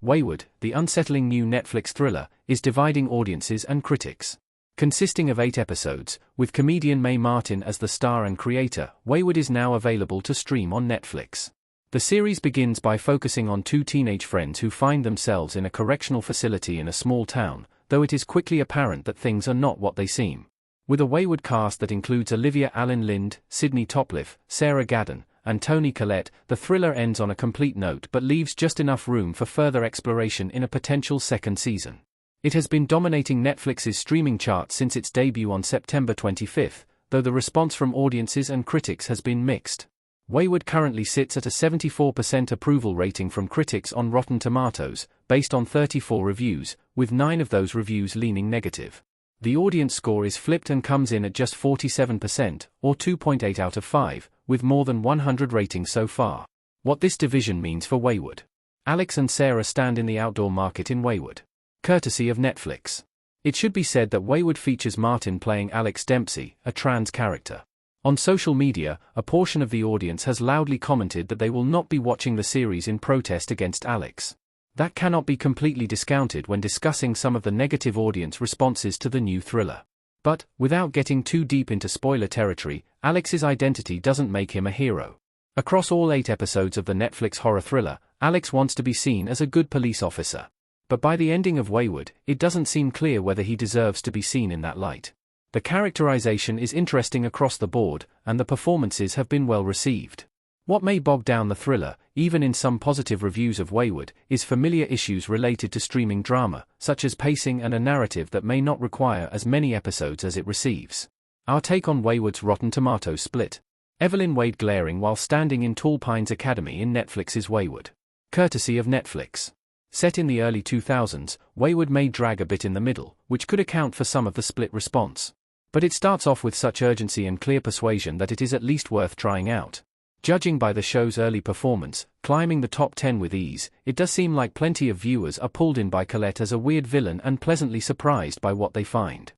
Wayward, the unsettling new Netflix thriller, is dividing audiences and critics. Consisting of 8 episodes, with comedian Mae Martin as the star and creator, Wayward is now available to stream on Netflix. The series begins by focusing on 2 teenage friends who find themselves in a correctional facility in a small town, though it is quickly apparent that things are not what they seem. With a Wayward cast that includes Olivia Allen Lind, Sydney Topliff, Sarah Gadon, and Toni Collette, the thriller ends on a complete note but leaves just enough room for further exploration in a potential second season. It has been dominating Netflix's streaming charts since its debut on September 25, though the response from audiences and critics has been mixed. Wayward currently sits at a 74% approval rating from critics on Rotten Tomatoes, based on 34 reviews, with 9 of those reviews leaning negative. The audience score is flipped and comes in at just 47%, or 2.8 out of 5, with more than 100 ratings so far. What this division means for Wayward. Alex and Sarah stand in the outdoor market in Wayward. Courtesy of Netflix. It should be said that Wayward features Martin playing Alex Dempsey, a trans character. On social media, a portion of the audience has loudly commented that they will not be watching the series in protest against Alex. That cannot be completely discounted when discussing some of the negative audience responses to the new thriller. But, without getting too deep into spoiler territory, Alex's identity doesn't make him a hero. Across all 8 episodes of the Netflix horror thriller, Alex wants to be seen as a good police officer. But by the ending of Wayward, it doesn't seem clear whether he deserves to be seen in that light. The characterization is interesting across the board, and the performances have been well received. What may bog down the thriller, even in some positive reviews of Wayward, is familiar issues related to streaming drama, such as pacing and a narrative that may not require as many episodes as it receives. Our take on Wayward's Rotten Tomatoes split. Evelyn Wade glaring while standing in Tall Pines Academy in Netflix's Wayward. Courtesy of Netflix. Set in the early 2000s, Wayward may drag a bit in the middle, which could account for some of the split response. But it starts off with such urgency and clear persuasion that it is at least worth trying out. Judging by the show's early performance, climbing the top 10 with ease, it does seem like plenty of viewers are pulled in by Collette as a weird villain and pleasantly surprised by what they find.